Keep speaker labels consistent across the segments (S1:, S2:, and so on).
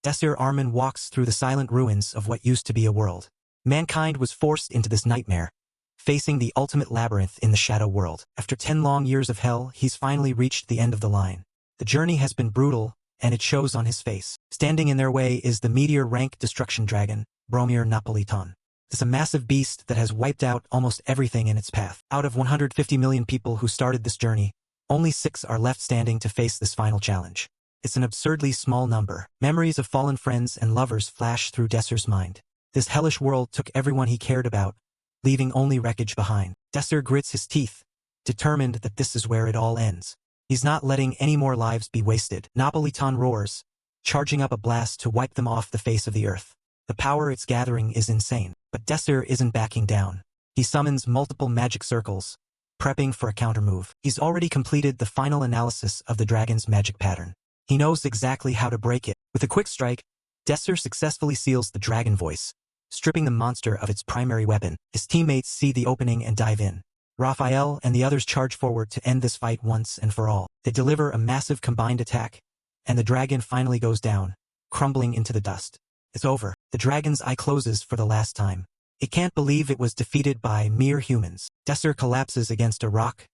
S1: Desir Armin walks through the silent ruins of what used to be a world. Mankind was forced into this nightmare, facing the ultimate labyrinth in the shadow world. After 10 long years of hell, he's finally reached the end of the line. The journey has been brutal, and it shows on his face. Standing in their way is the meteor-rank destruction dragon, Bromir Napolitan. It's a massive beast that has wiped out almost everything in its path. Out of 150 million people who started this journey, only 6 are left standing to face this final challenge. It's an absurdly small number. Memories of fallen friends and lovers flash through Desir's mind. This hellish world took everyone he cared about, leaving only wreckage behind. Desir grits his teeth, determined that this is where it all ends. He's not letting any more lives be wasted. Napolitan roars, charging up a blast to wipe them off the face of the earth. The power it's gathering is insane. But Desir isn't backing down. He summons multiple magic circles, prepping for a countermove. He's already completed the final analysis of the dragon's magic pattern. He knows exactly how to break it. With a quick strike, Desir successfully seals the dragon voice, stripping the monster of its primary weapon. His teammates see the opening and dive in. Raphael and the others charge forward to end this fight once and for all. They deliver a massive combined attack, and the dragon finally goes down, crumbling into the dust. It's over. The dragon's eye closes for the last time. It can't believe it was defeated by mere humans. Desir collapses against a rock,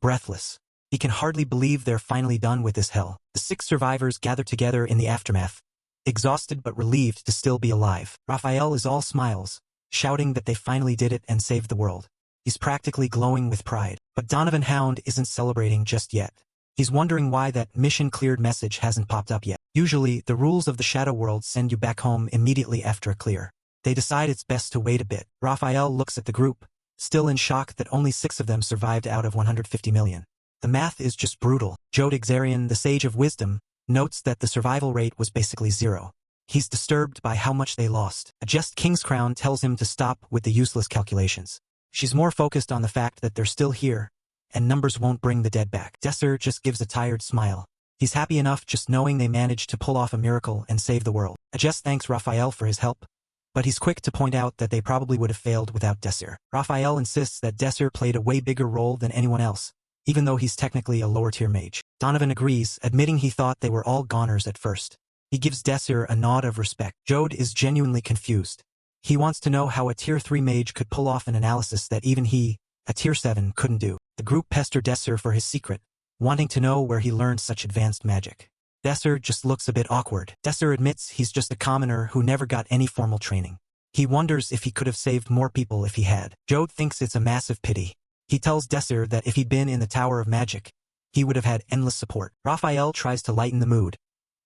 S1: breathless. He can hardly believe they're finally done with this hell. The 6 survivors gather together in the aftermath, exhausted but relieved to still be alive. Raphael is all smiles, shouting that they finally did it and saved the world. He's practically glowing with pride. But Donovan Hound isn't celebrating just yet. He's wondering why that mission cleared message hasn't popped up yet. Usually, the rules of the Shadow World send you back home immediately after a clear. They decide it's best to wait a bit. Raphael looks at the group, still in shock that only 6 of them survived out of 150 million. The math is just brutal. Jode Xarian, the Sage of Wisdom, notes that the survival rate was basically 0. He's disturbed by how much they lost. A just King's Crown tells him to stop with the useless calculations. She's more focused on the fact that they're still here, and numbers won't bring the dead back. Desir just gives a tired smile. He's happy enough just knowing they managed to pull off a miracle and save the world. Ajest thanks Raphael for his help, but he's quick to point out that they probably would have failed without Desir. Raphael insists that Desir played a way bigger role than anyone else, even though he's technically a lower-tier mage. Donovan agrees, admitting he thought they were all goners at first. He gives Desir a nod of respect. Jode is genuinely confused. He wants to know how a tier 3 mage could pull off an analysis that even he, a tier 7, couldn't do. The group pester Desir for his secret, wanting to know where he learned such advanced magic. Desir just looks a bit awkward. Desir admits he's just a commoner who never got any formal training. He wonders if he could have saved more people if he had. Jode thinks it's a massive pity. He tells Desir that if he'd been in the Tower of Magic, he would have had endless support. Raphael tries to lighten the mood,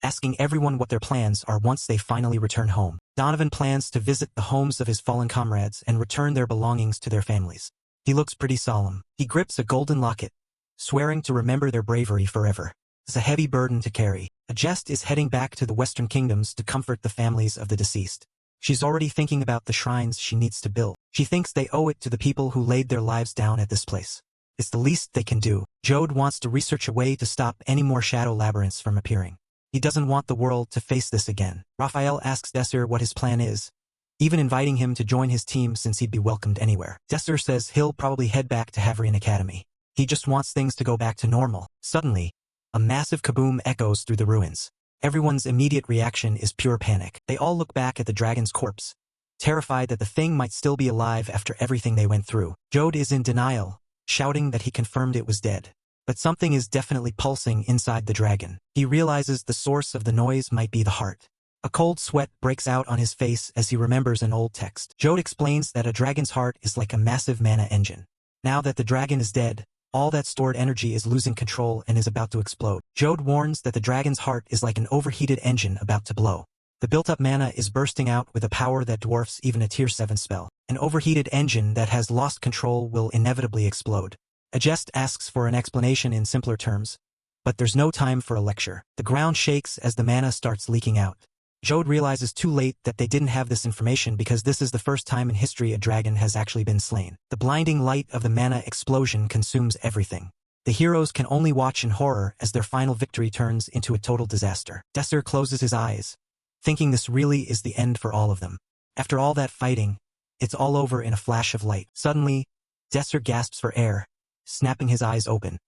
S1: asking everyone what their plans are once they finally return home. Donovan plans to visit the homes of his fallen comrades and return their belongings to their families. He looks pretty solemn. He grips a golden locket, swearing to remember their bravery forever. It's a heavy burden to carry. Ajest is heading back to the Western Kingdoms to comfort the families of the deceased. She's already thinking about the shrines she needs to build. She thinks they owe it to the people who laid their lives down at this place. It's the least they can do. Jode wants to research a way to stop any more shadow labyrinths from appearing. He doesn't want the world to face this again. Raphael asks Desir what his plan is, even inviting him to join his team since he'd be welcomed anywhere. Desir says he'll probably head back to Havrian Academy. He just wants things to go back to normal. Suddenly, a massive kaboom echoes through the ruins. Everyone's immediate reaction is pure panic. They all look back at the dragon's corpse, terrified that the thing might still be alive after everything they went through. Jode is in denial, shouting that he confirmed it was dead. But something is definitely pulsing inside the dragon. He realizes the source of the noise might be the heart. A cold sweat breaks out on his face as he remembers an old text. Jode explains that a dragon's heart is like a massive mana engine. Now that the dragon is dead, all that stored energy is losing control and is about to explode. Jode warns that the dragon's heart is like an overheated engine about to blow. The built-up mana is bursting out with a power that dwarfs even a tier 7 spell. An overheated engine that has lost control will inevitably explode. Ajest asks for an explanation in simpler terms, but there's no time for a lecture. The ground shakes as the mana starts leaking out. Jode realizes too late that they didn't have this information because this is the first time in history a dragon has actually been slain. The blinding light of the mana explosion consumes everything. The heroes can only watch in horror as their final victory turns into a total disaster. Desir closes his eyes, thinking this really is the end for all of them. After all that fighting, it's all over in a flash of light. Suddenly, Desir gasps for air, snapping his eyes open.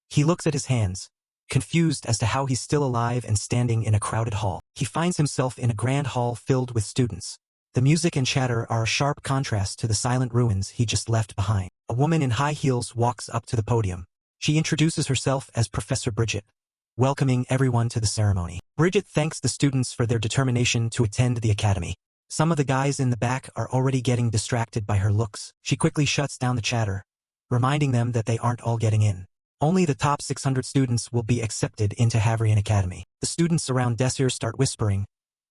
S1: He looks at his hands, confused as to how he's still alive and standing in a crowded hall. He finds himself in a grand hall filled with students. The music and chatter are a sharp contrast to the silent ruins he just left behind. A woman in high heels walks up to the podium. She introduces herself as Professor Bridget, welcoming everyone to the ceremony. Bridget thanks the students for their determination to attend the academy. Some of the guys in the back are already getting distracted by her looks. She quickly shuts down the chatter, reminding them that they aren't all getting in. Only the top 600 students will be accepted into Havrian Academy. The students around Desir start whispering,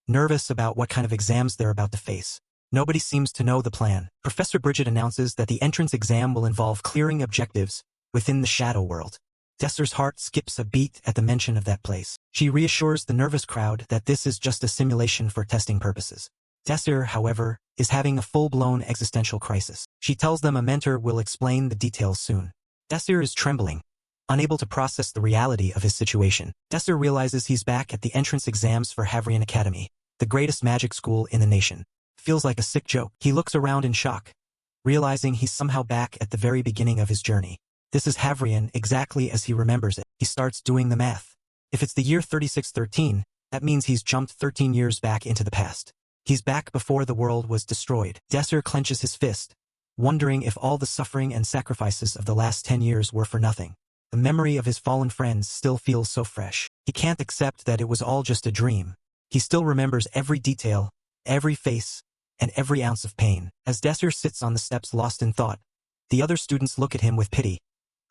S1: nervous about what kind of exams they're about to face. Nobody seems to know the plan. Professor Bridget announces that the entrance exam will involve clearing objectives within the shadow world. Desir's heart skips a beat at the mention of that place. She reassures the nervous crowd that this is just a simulation for testing purposes. Desir, however, is having a full-blown existential crisis. She tells them a mentor will explain the details soon. Desir is trembling, unable to process the reality of his situation. Desir realizes he's back at the entrance exams for Havrian Academy, the greatest magic school in the nation. Feels like a sick joke. He looks around in shock, realizing he's somehow back at the very beginning of his journey. This is Havrian exactly as he remembers it. He starts doing the math. If it's the year 3613, that means he's jumped 13 years back into the past. He's back before the world was destroyed. Desir clenches his fist, wondering if all the suffering and sacrifices of the last 10 years were for nothing. The memory of his fallen friends still feels so fresh. He can't accept that it was all just a dream. He still remembers every detail, every face, and every ounce of pain. As Desir sits on the steps lost in thought, the other students look at him with pity,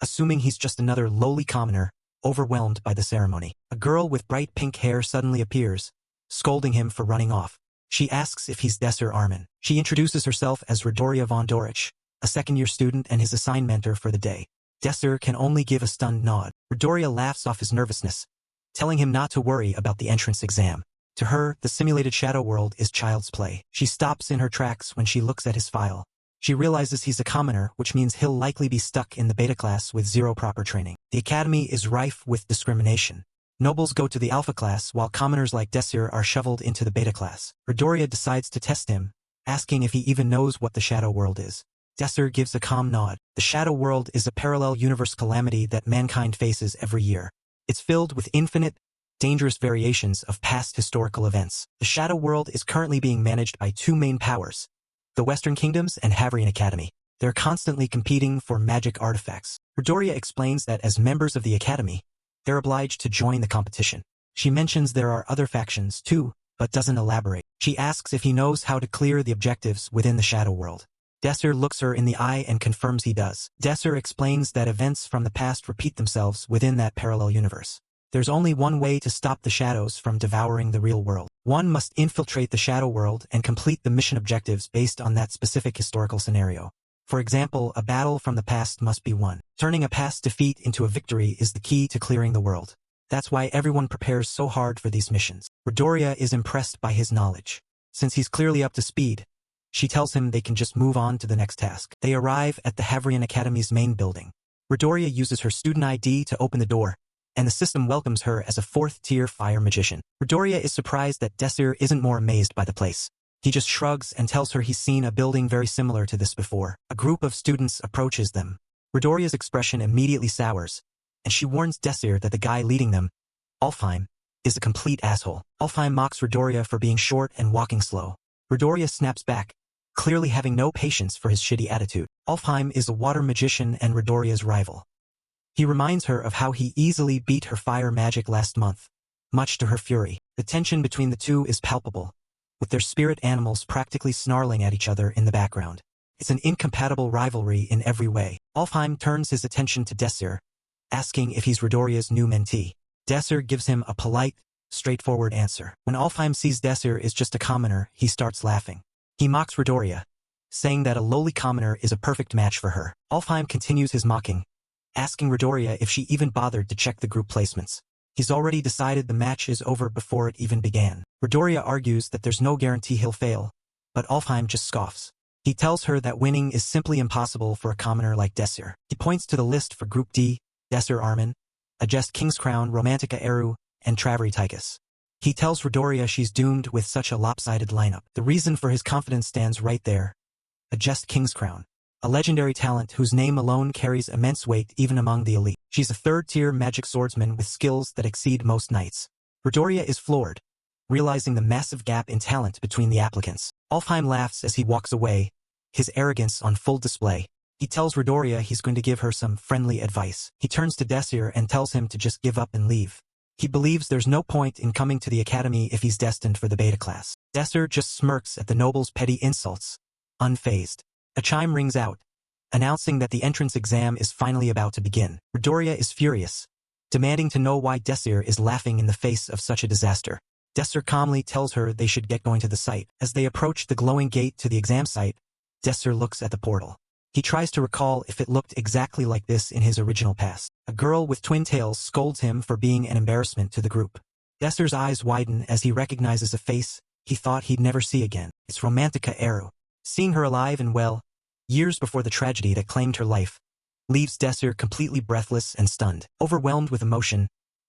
S1: assuming he's just another lowly commoner, overwhelmed by the ceremony. A girl with bright pink hair suddenly appears, scolding him for running off. She asks if he's Desir Armin. She introduces herself as Radoria von Dorich, a second-year student and his assigned mentor for the day. Desir can only give a stunned nod. Radoria laughs off his nervousness, telling him not to worry about the entrance exam. To her, the simulated shadow world is child's play. She stops in her tracks when she looks at his file. She realizes he's a commoner, which means he'll likely be stuck in the beta class with zero proper training. The academy is rife with discrimination. Nobles go to the alpha class while commoners like Desir are shoveled into the beta class. Radoria decides to test him, asking if he even knows what the shadow world is. Desir gives a calm nod. The shadow world is a parallel universe calamity that mankind faces every year. It's filled with infinite, dangerous variations of past historical events. The shadow world is currently being managed by two main powers, the Western Kingdoms and Havrian Academy. They're constantly competing for magic artifacts. Radoria explains that as members of the Academy, they're obliged to join the competition. She mentions there are other factions too, but doesn't elaborate. She asks if he knows how to clear the objectives within the shadow world. Desir looks her in the eye and confirms he does. Desir explains that events from the past repeat themselves within that parallel universe. There's only one way to stop the shadows from devouring the real world. One must infiltrate the shadow world and complete the mission objectives based on that specific historical scenario. For example, a battle from the past must be won. Turning a past defeat into a victory is the key to clearing the world. That's why everyone prepares so hard for these missions. Radoria is impressed by his knowledge. Since he's clearly up to speed, she tells him they can just move on to the next task. They arrive at the Havrian Academy's main building. Radoria uses her student ID to open the door, and the system welcomes her as a fourth-tier fire magician. Radoria is surprised that Desir isn't more amazed by the place. He just shrugs and tells her he's seen a building very similar to this before. A group of students approaches them. Radoria's expression immediately sours, and she warns Desir that the guy leading them, Alfheim, is a complete asshole. Alfheim mocks Radoria for being short and walking slow. Radoria snaps back, clearly having no patience for his shitty attitude. Alfheim is a water magician and Radoria's rival. He reminds her of how he easily beat her fire magic last month, much to her fury. The tension between the two is palpable, with their spirit animals practically snarling at each other in the background. It's an incompatible rivalry in every way. Alfheim turns his attention to Desir, asking if he's Radoria's new mentee. Desir gives him a polite, straightforward answer. When Alfheim sees Desir is just a commoner, he starts laughing. He mocks Radoria, saying that a lowly commoner is a perfect match for her. Alfheim continues his mocking, asking Radoria if she even bothered to check the group placements. He's already decided the match is over before it even began. Radoria argues that there's no guarantee he'll fail, but Alfheim just scoffs. He tells her that winning is simply impossible for a commoner like Desir. He points to the list for Group D, Desir Armin, Agest Kingscrown, Romantica Eru, and Travery Tychus. He tells Radoria she's doomed with such a lopsided lineup. The reason for his confidence stands right there. Agest Kingscrown, a legendary talent whose name alone carries immense weight even among the elite. She's a third-tier magic swordsman with skills that exceed most knights. Midoriya is floored, realizing the massive gap in talent between the applicants. Alfheim laughs as he walks away, his arrogance on full display. He tells Midoriya he's going to give her some friendly advice. He turns to Desir and tells him to just give up and leave. He believes there's no point in coming to the academy if he's destined for the beta class. Desir just smirks at the noble's petty insults, unfazed. A chime rings out, announcing that the entrance exam is finally about to begin. Midoriya is furious, demanding to know why Desir is laughing in the face of such a disaster. Desir calmly tells her they should get going to the site. As they approach the glowing gate to the exam site, Desir looks at the portal. He tries to recall if it looked exactly like this in his original past. A girl with twin tails scolds him for being an embarrassment to the group. Desir's eyes widen as he recognizes a face he thought he'd never see again. It's Romantica Eru. Seeing her alive and well, years before the tragedy that claimed her life, leaves Desir completely breathless and stunned. Overwhelmed with emotion,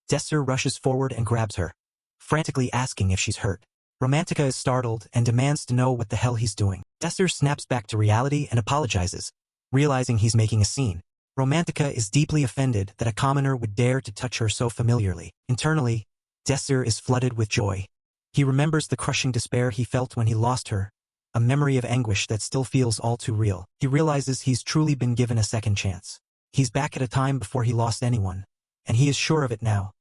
S1: Desir rushes forward and grabs her, frantically asking if she's hurt. Romantica is startled and demands to know what the hell he's doing. Desir snaps back to reality and apologizes, realizing he's making a scene. Romantica is deeply offended that a commoner would dare to touch her so familiarly. Internally, Desir is flooded with joy. He remembers the crushing despair he felt when he lost her, a memory of anguish that still feels all too real. He realizes he's truly been given a second chance. He's back at a time before he lost anyone, and he is sure of it now.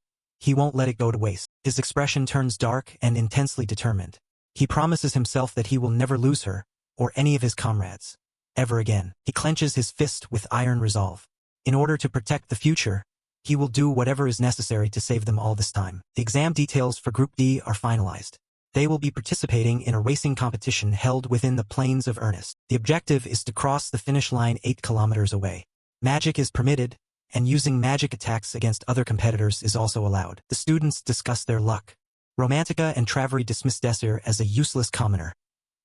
S1: He won't let it go to waste. His expression turns dark and intensely determined. He promises himself that he will never lose her, or any of his comrades, ever again. He clenches his fist with iron resolve. In order to protect the future, he will do whatever is necessary to save them all this time. The exam details for Group D are finalized. They will be participating in a racing competition held within the plains of Ernest. The objective is to cross the finish line 8 kilometers away. Magic is permitted, and using magic attacks against other competitors is also allowed. The students discuss their luck. Romantica and Travery dismiss Desir as a useless commoner,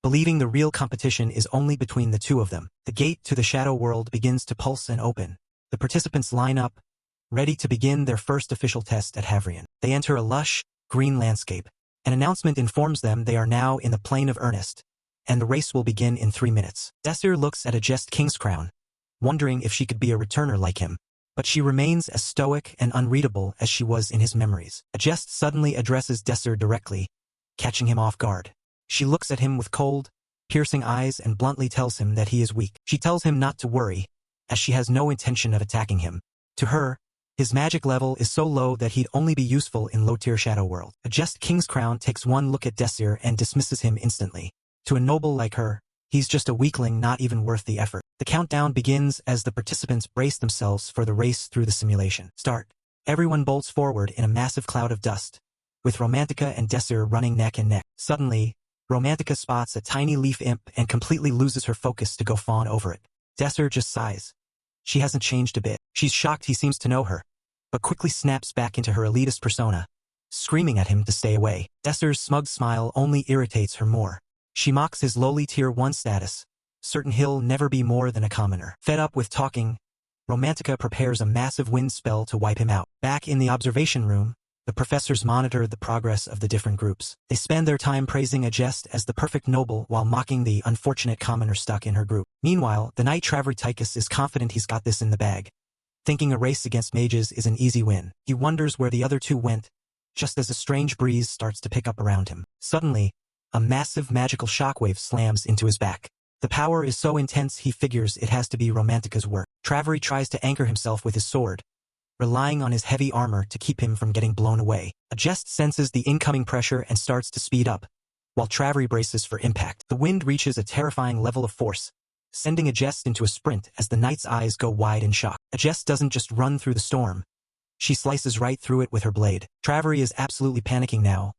S1: believing the real competition is only between the two of them. The gate to the shadow world begins to pulse and open. The participants line up, ready to begin their first official test at Havrian. They enter a lush, green landscape. An announcement informs them they are now in the plain of Ernest, and the race will begin in 3 minutes. Desir looks at a Jest King's crown, wondering if she could be a returner like him. But she remains as stoic and unreadable as she was in his memories. A Jest suddenly addresses Desir directly, catching him off guard. She looks at him with cold, piercing eyes and bluntly tells him that he is weak. She tells him not to worry, as she has no intention of attacking him. To her, his magic level is so low that he'd only be useful in low-tier Shadow World. A Jest King's crown takes one look at Desir and dismisses him instantly. To a noble like her, he's just a weakling not even worth the effort. The countdown begins as the participants brace themselves for the race through the simulation. Start. Everyone bolts forward in a massive cloud of dust, with Romantica and Desir running neck and neck. Suddenly, Romantica spots a tiny leaf imp and completely loses her focus to go fawn over it. Desir just sighs. She hasn't changed a bit. She's shocked he seems to know her, but quickly snaps back into her elitist persona, screaming at him to stay away. Desir's smug smile only irritates her more. She mocks his lowly Tier 1 status, certain he'll never be more than a commoner. Fed up with talking, Romantica prepares a massive wind spell to wipe him out. Back in the observation room, the professors monitor the progress of the different groups. They spend their time praising a Jest as the perfect noble while mocking the unfortunate commoner stuck in her group. Meanwhile, the knight Travriticus is confident he's got this in the bag, thinking a race against mages is an easy win. He wonders where the other two went, just as a strange breeze starts to pick up around him. Suddenly, a massive magical shockwave slams into his back. The power is so intense he figures it has to be Romantica's work. Travery tries to anchor himself with his sword, relying on his heavy armor to keep him from getting blown away. A Jest senses the incoming pressure and starts to speed up, while Travery braces for impact. The wind reaches a terrifying level of force, sending a Jest into a sprint as the knight's eyes go wide in shock. A Jest doesn't just run through the storm. She slices right through it with her blade. Travery is absolutely panicking now,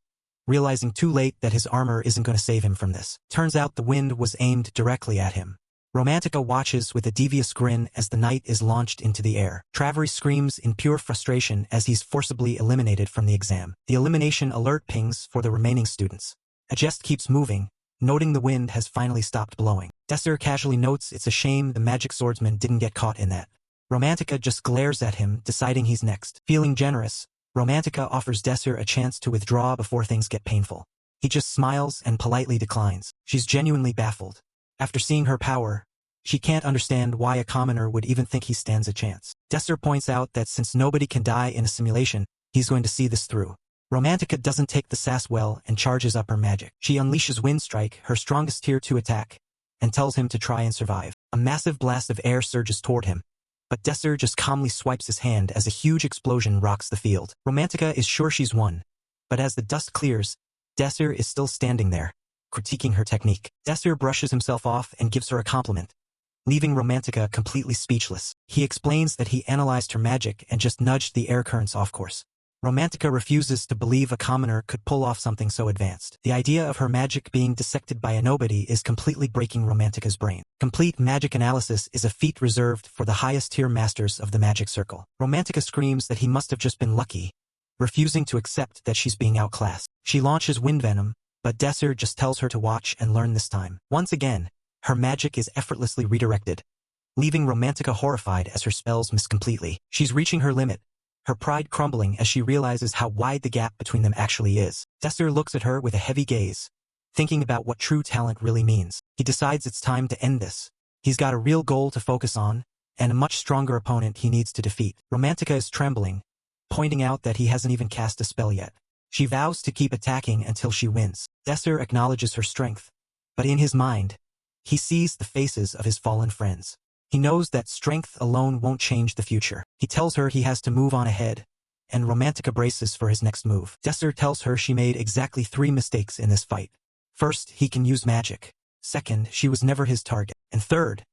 S1: realizing too late that his armor isn't going to save him from this. Turns out the wind was aimed directly at him. Romantica watches with a devious grin as the knight is launched into the air. Travery screams in pure frustration as he's forcibly eliminated from the exam. The elimination alert pings for the remaining students. A Jest keeps moving, noting the wind has finally stopped blowing. Desir casually notes it's a shame the magic swordsman didn't get caught in that. Romantica just glares at him, deciding he's next. Feeling generous, Romantica offers Desir a chance to withdraw before things get painful. He just smiles and politely declines. She's genuinely baffled. After seeing her power, She can't understand why a commoner would even think he stands a chance. Desser points out that since nobody can die in a simulation, he's going to see this through. Romantica doesn't take the sass well and charges up her magic. She unleashes Wind Strike, her strongest tier 2 attack, and tells him to try and survive. A massive blast of air surges toward him, but Desser just calmly swipes his hand as a huge explosion rocks the field. Romantica is sure she's won, but as the dust clears, Desser is still standing there, critiquing her technique. Desser brushes himself off and gives her a compliment, leaving Romantica completely speechless. He explains that he analyzed her magic and just nudged the air currents off course. Romantica refuses to believe a commoner could pull off something so advanced. The idea of her magic being dissected by a nobody is completely breaking Romantica's brain. Complete magic analysis is a feat reserved for the highest tier masters of the magic circle. Romantica screams that he must have just been lucky, refusing to accept that she's being outclassed. She launches Wind Venom, but Desser just tells her to watch and learn this time. Once again, her magic is effortlessly redirected, leaving Romantica horrified as her spells miss completely. She's reaching her limit, her pride crumbling as she realizes how wide the gap between them actually is. Desser looks at her with a heavy gaze, thinking about what true talent really means. He decides it's time to end this. He's got a real goal to focus on, and a much stronger opponent he needs to defeat. Romantica is trembling, pointing out that he hasn't even cast a spell yet. She vows to keep attacking until she wins. Desser acknowledges her strength, but in his mind, he sees the faces of his fallen friends. He knows that strength alone won't change the future. He tells her he has to move on ahead, and Romantica braces for his next move. Desser tells her she made exactly 3 mistakes in this fight. First, he can use magic. Second, she was never his target. And third,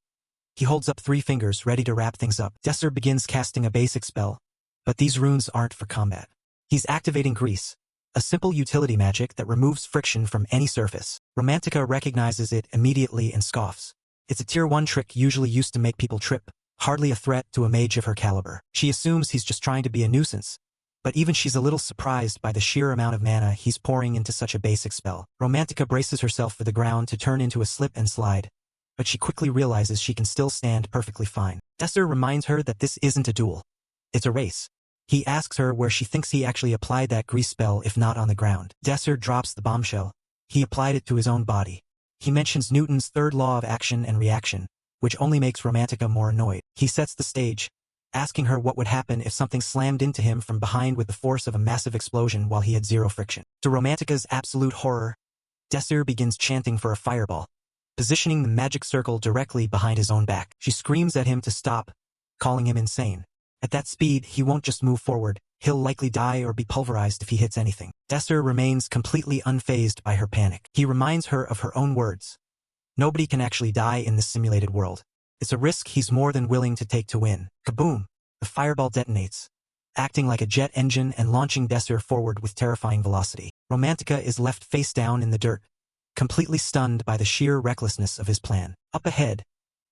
S1: he holds up 3 fingers ready to wrap things up. Desser begins casting a basic spell, but these runes aren't for combat. He's activating Grease, a simple utility magic that removes friction from any surface. Romantica recognizes it immediately and scoffs. It's a tier 1 trick usually used to make people trip, hardly a threat to a mage of her caliber. She assumes he's just trying to be a nuisance, but even she's a little surprised by the sheer amount of mana he's pouring into such a basic spell. Romantica braces herself for the ground to turn into a slip and slide, but she quickly realizes she can still stand perfectly fine. Desser reminds her that this isn't a duel. It's a race. He asks her where she thinks he actually applied that grease spell if not on the ground. Desser drops the bombshell. He applied it to his own body. He mentions Newton's third law of action and reaction, which only makes Romantica more annoyed. He sets the stage, asking her what would happen if something slammed into him from behind with the force of a massive explosion while he had 0 friction. To Romantica's absolute horror, Desser begins chanting for a fireball, positioning the magic circle directly behind his own back. She screams at him to stop, calling him insane. At that speed, he won't just move forward, he'll likely die or be pulverized if he hits anything. Desser remains completely unfazed by her panic. He reminds her of her own words. Nobody can actually die in this simulated world. It's a risk he's more than willing to take to win. Kaboom! The fireball detonates, acting like a jet engine and launching Desser forward with terrifying velocity. Romantica is left face down in the dirt, completely stunned by the sheer recklessness of his plan. Up ahead,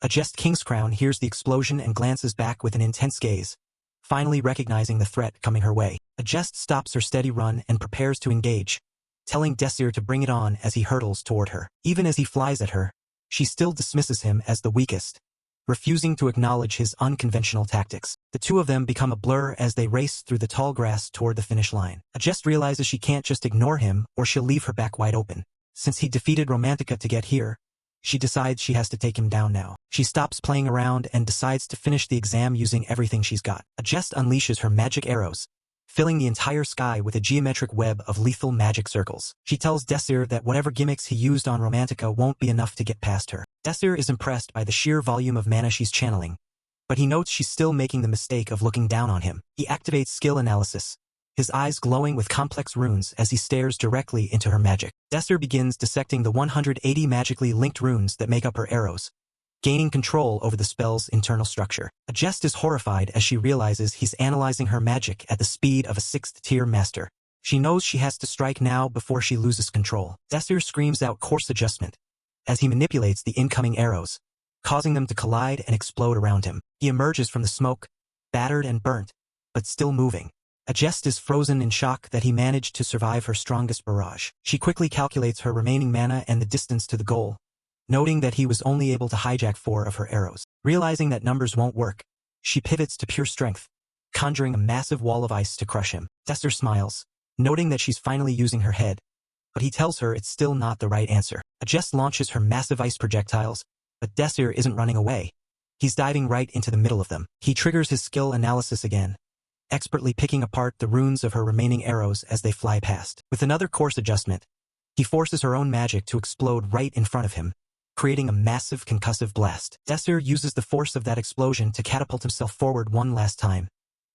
S1: a Jest Kingscrown hears the explosion and glances back with an intense gaze, finally recognizing the threat coming her way. A Jest stops her steady run and prepares to engage, telling Desir to bring it on as he hurtles toward her. Even as he flies at her, she still dismisses him as the weakest, refusing to acknowledge his unconventional tactics. The two of them become a blur as they race through the tall grass toward the finish line. A Jest realizes she can't just ignore him or she'll leave her back wide open. Since he defeated Romantica to get here, she decides she has to take him down now. She stops playing around and decides to finish the exam using everything she's got. A Jest unleashes her magic arrows, filling the entire sky with a geometric web of lethal magic circles. She tells Desir that whatever gimmicks he used on Romantica won't be enough to get past her. Desir is impressed by the sheer volume of mana she's channeling, but he notes she's still making the mistake of looking down on him. He activates skill analysis, his eyes glowing with complex runes as he stares directly into her magic. Desir begins dissecting the 180 magically linked runes that make up her arrows, gaining control over the spell's internal structure. A Jest is horrified as she realizes he's analyzing her magic at the speed of a 6th-tier master. She knows she has to strike now before she loses control. Desir screams out course adjustment as he manipulates the incoming arrows, causing them to collide and explode around him. He emerges from the smoke, battered and burnt, but still moving. A Jest is frozen in shock that he managed to survive her strongest barrage. She quickly calculates her remaining mana and the distance to the goal, noting that he was only able to hijack 4 of her arrows. Realizing that numbers won't work, she pivots to pure strength, conjuring a massive wall of ice to crush him. Desir smiles, noting that she's finally using her head, but he tells her it's still not the right answer. A Jest launches her massive ice projectiles, But Desir isn't running away. He's diving right into the middle of them. He triggers his skill analysis again, expertly picking apart the runes of her remaining arrows as they fly past. With another course adjustment, he forces her own magic to explode right in front of him, creating a massive concussive blast. Desir uses the force of that explosion to catapult himself forward one last time,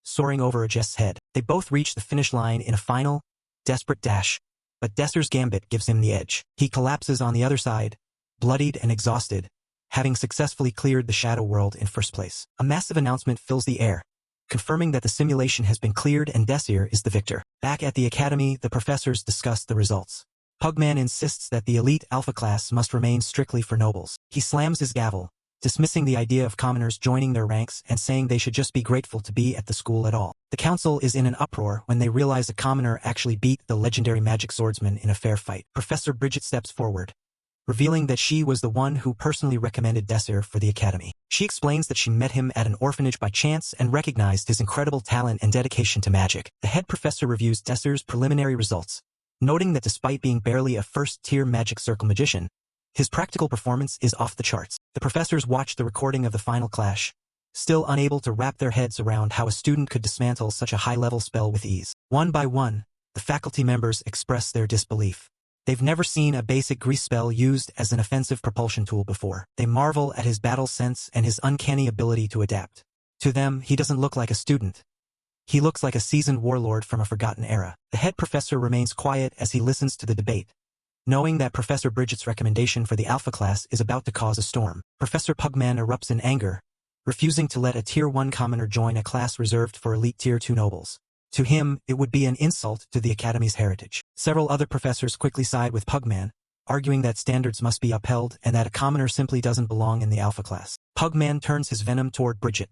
S1: soaring over Ajest's head. They both reach the finish line in a final, desperate dash, but Desir's gambit gives him the edge. He collapses on the other side, bloodied and exhausted, having successfully cleared the Shadow World in first place. A massive announcement fills the air, confirming that the simulation has been cleared and Desir is the victor. Back at the academy, the professors discuss the results. Pugman insists that the elite alpha class must remain strictly for nobles. He slams his gavel, dismissing the idea of commoners joining their ranks and saying they should just be grateful to be at the school at all. The council is in an uproar when they realize a commoner actually beat the legendary magic swordsman in a fair fight. Professor Bridget steps forward, revealing that she was the one who personally recommended Desir for the academy. She explains that she met him at an orphanage by chance and recognized his incredible talent and dedication to magic. The head professor reviews Desir's preliminary results, noting that despite being barely a first-tier magic circle magician, his practical performance is off the charts. The professors watch the recording of the final clash, still unable to wrap their heads around how a student could dismantle such a high-level spell with ease. One by one, the faculty members express their disbelief. They've never seen a basic grease spell used as an offensive propulsion tool before. They marvel at his battle sense and his uncanny ability to adapt. To them, he doesn't look like a student. He looks like a seasoned warlord from a forgotten era. The head professor remains quiet as he listens to the debate, knowing that Professor Bridget's recommendation for the Alpha class is about to cause a storm. Professor Pugman erupts in anger, refusing to let a Tier 1 commoner join a class reserved for elite Tier 2 nobles. To him, it would be an insult to the Academy's heritage. Several other professors quickly side with Pugman, arguing that standards must be upheld and that a commoner simply doesn't belong in the Alpha class. Pugman turns his venom toward Bridget,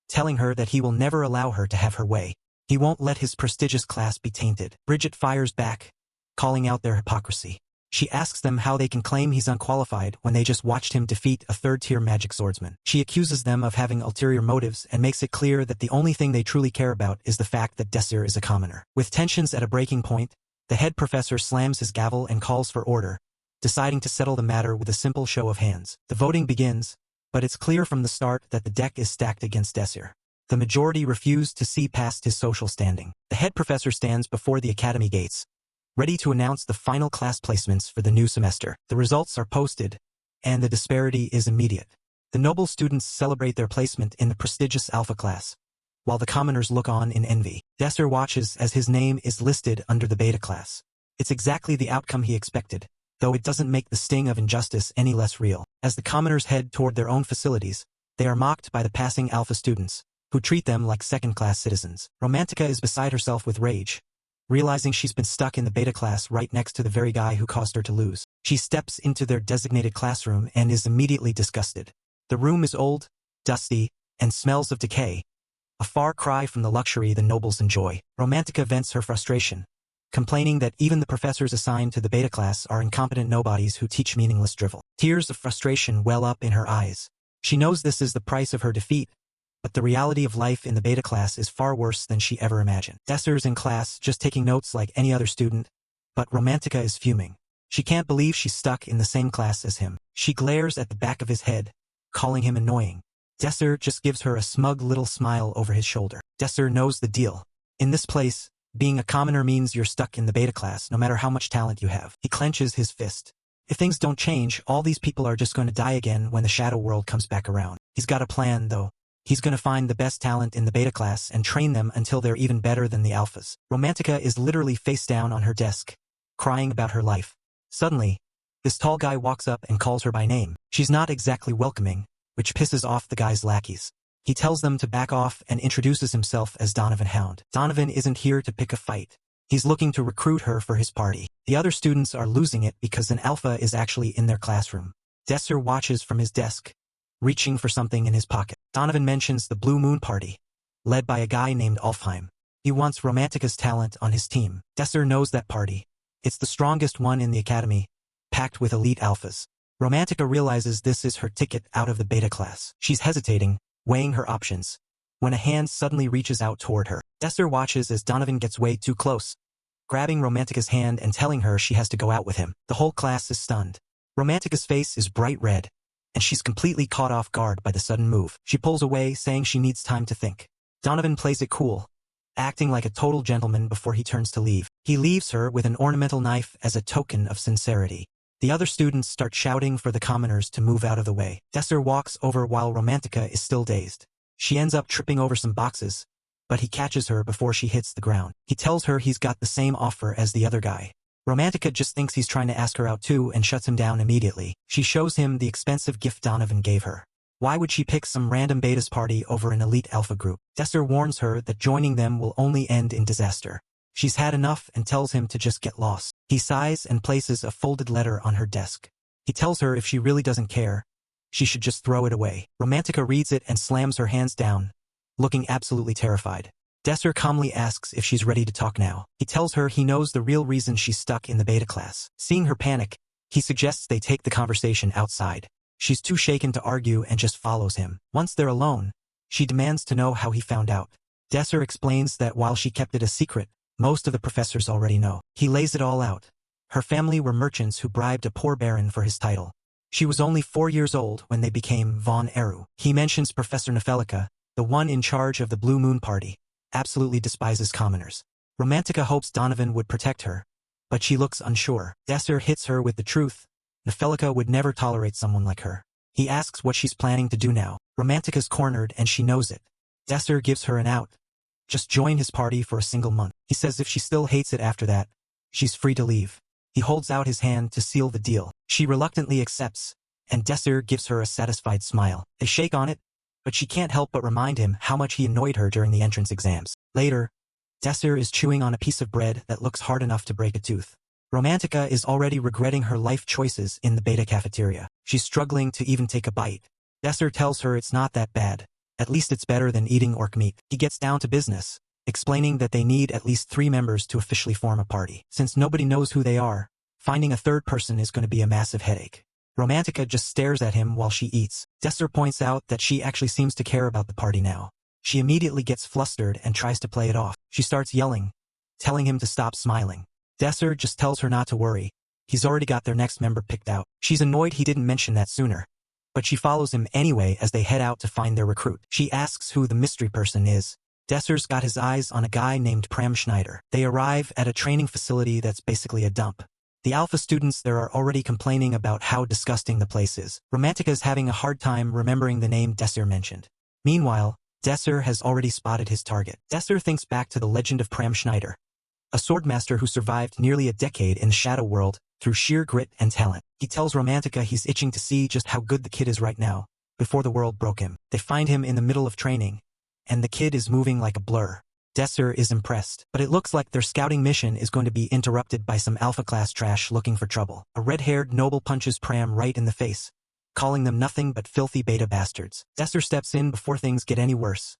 S1: telling her that he will never allow her to have her way. He won't let his prestigious class be tainted. Bridget fires back, calling out their hypocrisy. She asks them how they can claim he's unqualified when they just watched him defeat a third-tier magic swordsman. She accuses them of having ulterior motives and makes it clear that the only thing they truly care about is the fact that Desir is a commoner. With tensions at a breaking point, the head professor slams his gavel and calls for order, deciding to settle the matter with a simple show of hands. The voting begins, but it's clear from the start that the deck is stacked against Desir. The majority refuse to see past his social standing. The head professor stands before the academy gates, ready to announce the final class placements for the new semester. The results are posted, and the disparity is immediate. The noble students celebrate their placement in the prestigious Alpha class, while the commoners look on in envy. Desir watches as his name is listed under the Beta class. It's exactly the outcome he expected, though it doesn't make the sting of injustice any less real. As the commoners head toward their own facilities, they are mocked by the passing Alpha students, who treat them like second-class citizens. Romantica is beside herself with rage, realizing she's been stuck in the Beta class right next to the very guy who caused her to lose. She steps into their designated classroom and is immediately disgusted. The room is old, dusty, and smells of decay, a far cry from the luxury the nobles enjoy. Romantica vents her frustration, complaining that even the professors assigned to the Beta class are incompetent nobodies who teach meaningless drivel. Tears of frustration well up in her eyes. She knows this is the price of her defeat, but the reality of life in the Beta class is far worse than she ever imagined. Desir's in class, just taking notes like any other student, but Romantica is fuming. She can't believe she's stuck in the same class as him. She glares at the back of his head, calling him annoying. Desir just gives her a smug little smile over his shoulder. Desir knows the deal. In this place, being a commoner means you're stuck in the Beta class no matter how much talent you have. He clenches his fist. If things don't change, all these people are just going to die again when the Shadow World comes back around. He's got a plan, though. He's going to find the best talent in the Beta class and train them until they're even better than the Alphas. Romantica is literally face down on her desk, crying about her life. Suddenly, this tall guy walks up and calls her by name. She's not exactly welcoming, which pisses off the guy's lackeys. He tells them to back off and introduces himself as Donovan Hound. Donovan isn't here to pick a fight. He's looking to recruit her for his party. The other students are losing it because an Alpha is actually in their classroom. Desir watches from his desk, reaching for something in his pocket. Donovan mentions the Blue Moon Party, led by a guy named Alfheim. He wants Romantica's talent on his team. Desir knows that party. It's the strongest one in the academy, packed with elite alphas. Romantica realizes this is her ticket out of the Beta class. She's hesitating, weighing her options, when a hand suddenly reaches out toward her. Desir watches as Donovan gets way too close, grabbing Romantica's hand and telling her she has to go out with him. The whole class is stunned. Romantica's face is bright red, and she's completely caught off guard by the sudden move. She pulls away, saying she needs time to think. Donovan plays it cool, acting like a total gentleman before he turns to leave. He leaves her with an ornamental knife as a token of sincerity. The other students start shouting for the commoners to move out of the way. Desser walks over while Romantica is still dazed. She ends up tripping over some boxes, but he catches her before she hits the ground. He tells her he's got the same offer as the other guy. Romantica just thinks he's trying to ask her out too and shuts him down immediately. She shows him the expensive gift Donovan gave her. Why would she pick some random betas party over an elite alpha group? Desser warns her that joining them will only end in disaster. She's had enough and tells him to just get lost. He sighs and places a folded letter on her desk. He tells her if she really doesn't care, she should just throw it away. Romantica reads it and slams her hands down, looking absolutely terrified. Desser calmly asks if she's ready to talk now. He tells her he knows the real reason she's stuck in the beta class. Seeing her panic, he suggests they take the conversation outside. She's too shaken to argue and just follows him. Once they're alone, she demands to know how he found out. Desser explains that while she kept it a secret, most of the professors already know. He lays it all out. Her family were merchants who bribed a poor baron for his title. She was only 4 years old when they became Von Eru. He mentions Professor Nefelica, the one in charge of the Blue Moon Party, absolutely despises commoners. Romantica hopes Donovan would protect her, but she looks unsure. Desser hits her with the truth. Nefelica would never tolerate someone like her. He asks what she's planning to do now. Romantica's cornered and she knows it. Desser gives her an out. Just join his party for a single month. He says if she still hates it after that, she's free to leave. He holds out his hand to seal the deal. She reluctantly accepts, and Desser gives her a satisfied smile. They shake on it, but she can't help but remind him how much he annoyed her during the entrance exams. Later, Desser is chewing on a piece of bread that looks hard enough to break a tooth. Romantica is already regretting her life choices in the beta cafeteria. She's struggling to even take a bite. Desser tells her it's not that bad. At least it's better than eating orc meat. He gets down to business, explaining that they need at least 3 members to officially form a party. Since nobody knows who they are, finding a third person is going to be a massive headache. Romantica just stares at him while she eats. Desser points out that she actually seems to care about the party now. She immediately gets flustered and tries to play it off. She starts yelling, telling him to stop smiling. Desser just tells her not to worry. He's already got their next member picked out. She's annoyed he didn't mention that sooner, but she follows him anyway as they head out to find their recruit. She asks who the mystery person is. Desser's got his eyes on a guy named Pram Schneider. They arrive at a training facility that's basically a dump. The alpha students there are already complaining about how disgusting the place is. Romantica's having a hard time remembering the name Desser mentioned. Meanwhile, Desser has already spotted his target. Desser thinks back to the legend of Pram Schneider, a swordmaster who survived nearly a decade in the shadow world through sheer grit and talent. He tells Romantica he's itching to see just how good the kid is right now, before the world broke him. They find him in the middle of training, and the kid is moving like a blur. Desser is impressed, but it looks like their scouting mission is going to be interrupted by some alpha-class trash looking for trouble. A red-haired noble punches Pram right in the face, calling them nothing but filthy beta bastards. Desser steps in before things get any worse,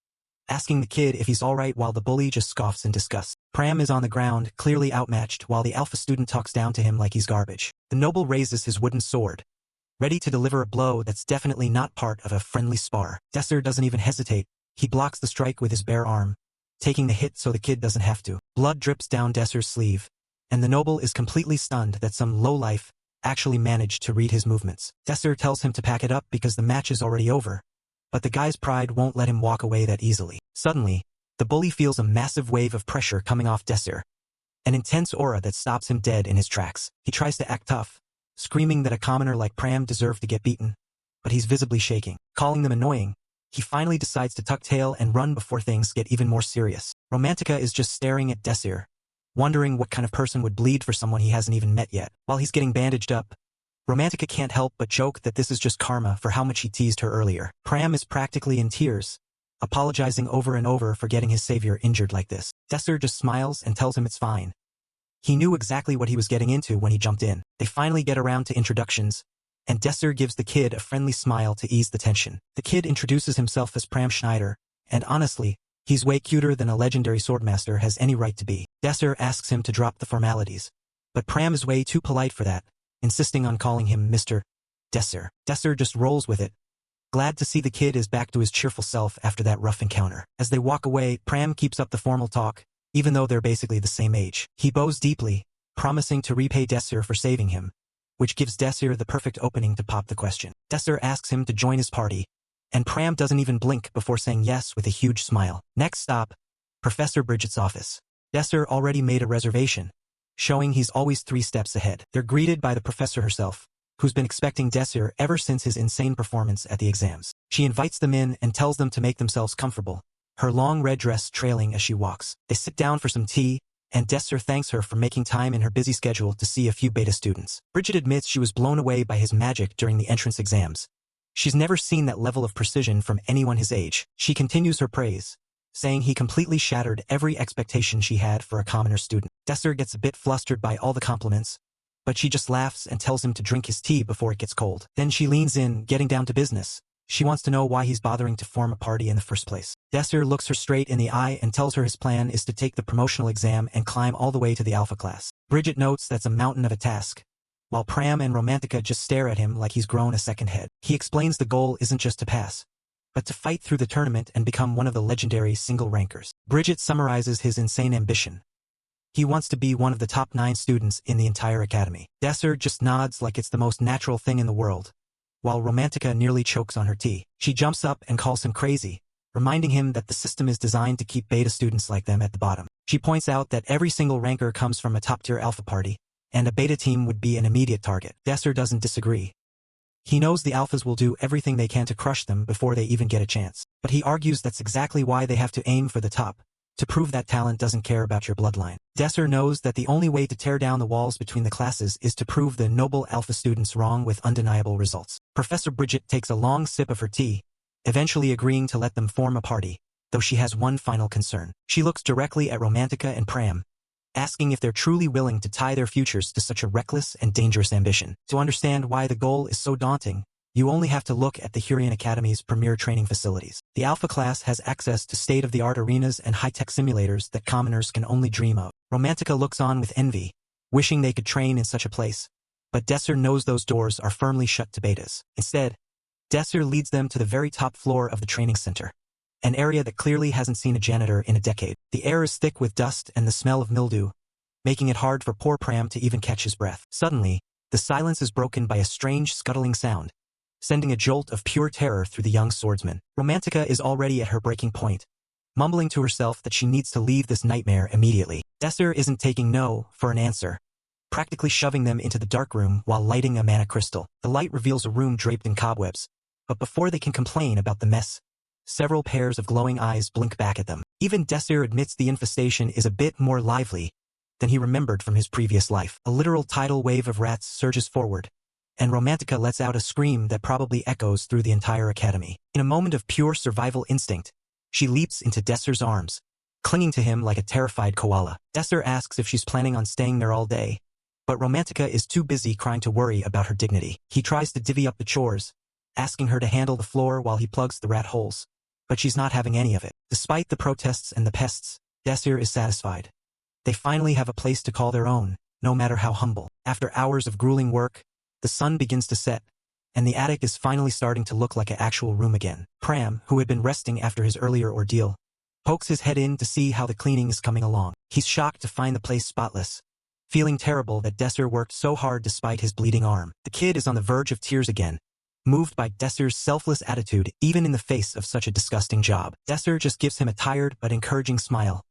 S1: asking the kid if he's alright while the bully just scoffs in disgust. Pram is on the ground, clearly outmatched, while the alpha student talks down to him like he's garbage. The noble raises his wooden sword, ready to deliver a blow that's definitely not part of a friendly spar. Desser doesn't even hesitate. He blocks the strike with his bare arm, taking the hit so the kid doesn't have to. Blood drips down Desser's sleeve, and the noble is completely stunned that some lowlife actually managed to read his movements. Desser tells him to pack it up because the match is already over, but the guy's pride won't let him walk away that easily. Suddenly, the bully feels a massive wave of pressure coming off Desser, an intense aura that stops him dead in his tracks. He tries to act tough, screaming that a commoner like Pram deserved to get beaten, but he's visibly shaking. Calling them annoying, he finally decides to tuck tail and run before things get even more serious. Romantica is just staring at Desser, wondering what kind of person would bleed for someone he hasn't even met yet. While he's getting bandaged up, Romantica can't help but joke that this is just karma for how much he teased her earlier. Pram is practically in tears, apologizing over and over for getting his savior injured like this. Desser just smiles and tells him it's fine. He knew exactly what he was getting into when he jumped in. They finally get around to introductions, and Desser gives the kid a friendly smile to ease the tension. The kid introduces himself as Pram Schneider, and honestly, he's way cuter than a legendary swordmaster has any right to be. Desser asks him to drop the formalities, but Pram is way too polite for that, insisting on calling him Mr. Desser. Desser just rolls with it, glad to see the kid is back to his cheerful self after that rough encounter. As they walk away, Pram keeps up the formal talk, even though they're basically the same age. He bows deeply, promising to repay Desser for saving him, which gives Desir the perfect opening to pop the question. Desir asks him to join his party, and Pram doesn't even blink before saying yes with a huge smile. Next stop, Professor Bridget's office. Desir already made a reservation, showing he's always 3 steps ahead. They're greeted by the professor herself, who's been expecting Desir ever since his insane performance at the exams. She invites them in and tells them to make themselves comfortable, her long red dress trailing as she walks. They sit down for some tea, and Desir thanks her for making time in her busy schedule to see a few beta students. Bridget admits she was blown away by his magic during the entrance exams. She's never seen that level of precision from anyone his age. She continues her praise, saying he completely shattered every expectation she had for a commoner student. Desir gets a bit flustered by all the compliments, but she just laughs and tells him to drink his tea before it gets cold. Then she leans in, getting down to business. She wants to know why he's bothering to form a party in the first place. Desir looks her straight in the eye and tells her his plan is to take the promotional exam and climb all the way to the alpha class. Bridget notes that's a mountain of a task, while Pram and Romantica just stare at him like he's grown a second head. He explains the goal isn't just to pass, but to fight through the tournament and become one of the legendary single rankers. Bridget summarizes his insane ambition. He wants to be one of the top 9 students in the entire academy. Desir just nods like it's the most natural thing in the world, while Romantica nearly chokes on her tea. She jumps up and calls him crazy, reminding him that the system is designed to keep beta students like them at the bottom. She points out that every single ranker comes from a top-tier alpha party, and a beta team would be an immediate target. Desir doesn't disagree. He knows the alphas will do everything they can to crush them before they even get a chance. But he argues that's exactly why they have to aim for the top, to prove that talent doesn't care about your bloodline. Desir knows that the only way to tear down the walls between the classes is to prove the noble alpha students wrong with undeniable results. Professor Bridget takes a long sip of her tea, eventually agreeing to let them form a party, though she has one final concern. She looks directly at Romantica and Pram, asking if they're truly willing to tie their futures to such a reckless and dangerous ambition. To understand why the goal is so daunting, you only have to look at the Hurrian Academy's premier training facilities. The Alpha class has access to state-of-the-art arenas and high-tech simulators that commoners can only dream of. Romantica looks on with envy, wishing they could train in such a place, but Desir knows those doors are firmly shut to betas. Instead, Desir leads them to the very top floor of the training center, an area that clearly hasn't seen a janitor in a decade. The air is thick with dust and the smell of mildew, making it hard for poor Pram to even catch his breath. Suddenly, the silence is broken by a strange scuttling sound, sending a jolt of pure terror through the young swordsman. Romantica is already at her breaking point, mumbling to herself that she needs to leave this nightmare immediately. Desir isn't taking no for an answer, practically shoving them into the dark room while lighting a mana crystal. The light reveals a room draped in cobwebs, but before they can complain about the mess, several pairs of glowing eyes blink back at them. Even Desir admits the infestation is a bit more lively than he remembered from his previous life. A literal tidal wave of rats surges forward, and Romantica lets out a scream that probably echoes through the entire academy. In a moment of pure survival instinct, she leaps into Desir's arms, clinging to him like a terrified koala. Desir asks if she's planning on staying there all day, but Romantica is too busy crying to worry about her dignity. He tries to divvy up the chores, asking her to handle the floor while he plugs the rat holes, but she's not having any of it. Despite the protests and the pests, Desir is satisfied. They finally have a place to call their own, no matter how humble. After hours of grueling work, the sun begins to set, and the attic is finally starting to look like an actual room again. Pram, who had been resting after his earlier ordeal, pokes his head in to see how the cleaning is coming along. He's shocked to find the place spotless, feeling terrible that Desir worked so hard despite his bleeding arm. The kid is on the verge of tears again, moved by Desir's selfless attitude even in the face of such a disgusting job. Desir just gives him a tired but encouraging smile,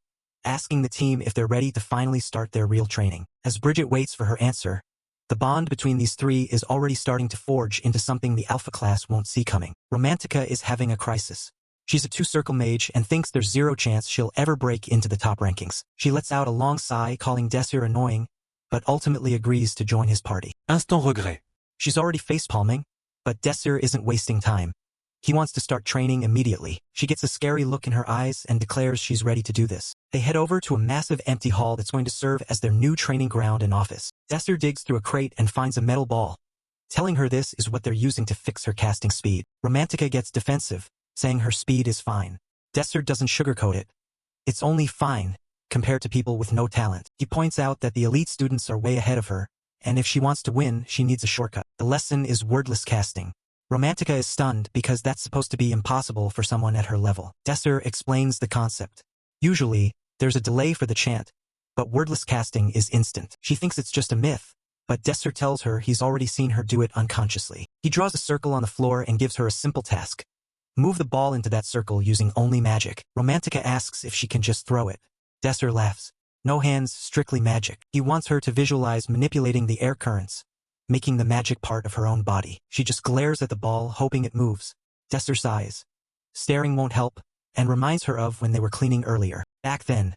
S1: asking the team if they're ready to finally start their real training. As Bridget waits for her answer, the bond between these three is already starting to forge into something the Alpha class won't see coming. Romantica is having a crisis. She's a 2-circle mage and thinks there's zero chance she'll ever break into the top rankings. She lets out a long sigh, calling Desir annoying, but ultimately agrees to join his party.
S2: Instant regret.
S1: She's already face-palming, but Desir isn't wasting time. He wants to start training immediately. She gets a scary look in her eyes and declares she's ready to do this. They head over to a massive empty hall that's going to serve as their new training ground and office. Desir digs through a crate and finds a metal ball, telling her this is what they're using to fix her casting speed. Romantica gets defensive, saying her speed is fine. Desir doesn't sugarcoat it. It's only fine, compared to people with no talent. He points out that the elite students are way ahead of her, and if she wants to win, she needs a shortcut. The lesson is wordless casting. Romantica is stunned because that's supposed to be impossible for someone at her level. Desir explains the concept. Usually, there's a delay for the chant, but wordless casting is instant. She thinks it's just a myth, but Desser tells her he's already seen her do it unconsciously. He draws a circle on the floor and gives her a simple task. Move the ball into that circle using only magic. Romantica asks if she can just throw it. Desser laughs. No hands, strictly magic. He wants her to visualize manipulating the air currents, making the magic part of her own body. She just glares at the ball, hoping it moves. Desser sighs. Staring won't help, and reminds her of when they were cleaning earlier. Back then,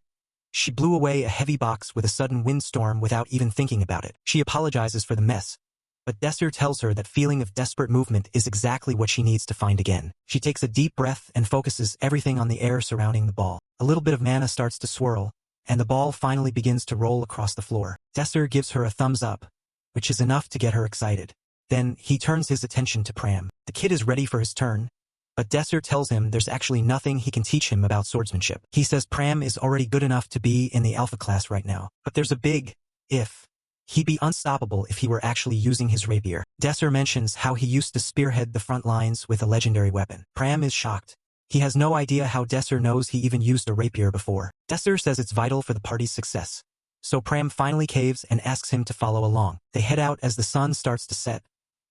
S1: she blew away a heavy box with a sudden windstorm without even thinking about it. She apologizes for the mess, but Desser tells her that feeling of desperate movement is exactly what she needs to find again. She takes a deep breath and focuses everything on the air surrounding the ball. A little bit of mana starts to swirl, and the ball finally begins to roll across the floor. Desser gives her a thumbs up, which is enough to get her excited. Then, he turns his attention to Pram. The kid is ready for his turn, but Desser tells him there's actually nothing he can teach him about swordsmanship. He says Pram is already good enough to be in the alpha class right now, but there's a big if. He'd be unstoppable if he were actually using his rapier. Desser mentions how he used to spearhead the front lines with a legendary weapon. Pram is shocked. He has no idea how Desser knows he even used a rapier before. Desser says it's vital for the party's success, so Pram finally caves and asks him to follow along. They head out as the sun starts to set,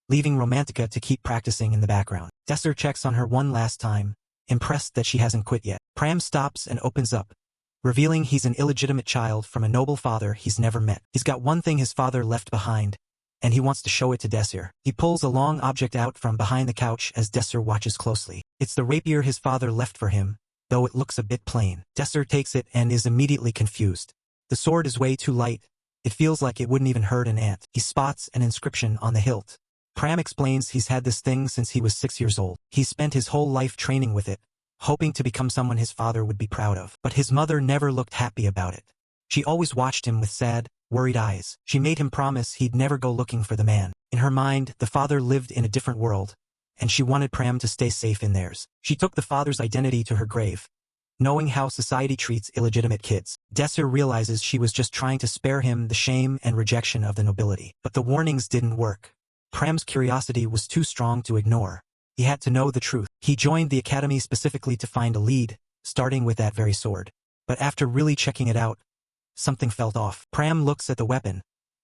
S1: leaving Romantica to keep practicing in the background. Desser checks on her one last time, impressed that she hasn't quit yet. Pram stops and opens up, revealing he's an illegitimate child from a noble father he's never met. He's got one thing his father left behind, and he wants to show it to Desser. He pulls a long object out from behind the couch as Desser watches closely. It's the rapier his father left for him, though it looks a bit plain. Desser takes it and is immediately confused. The sword is way too light. It feels like it wouldn't even hurt an ant. He spots an inscription on the hilt. Pram explains he's had this thing since he was 6 years old. He spent his whole life training with it, hoping to become someone his father would be proud of. But his mother never looked happy about it. She always watched him with sad, worried eyes. She made him promise he'd never go looking for the man. In her mind, the father lived in a different world, and she wanted Pram to stay safe in theirs. She took the father's identity to her grave, knowing how society treats illegitimate kids. Desser realizes she was just trying to spare him the shame and rejection of the nobility. But the warnings didn't work. Pram's curiosity was too strong to ignore. He had to know the truth. He joined the academy specifically to find a lead, starting with that very sword. But after really checking it out, something felt off. Pram looks at the weapon,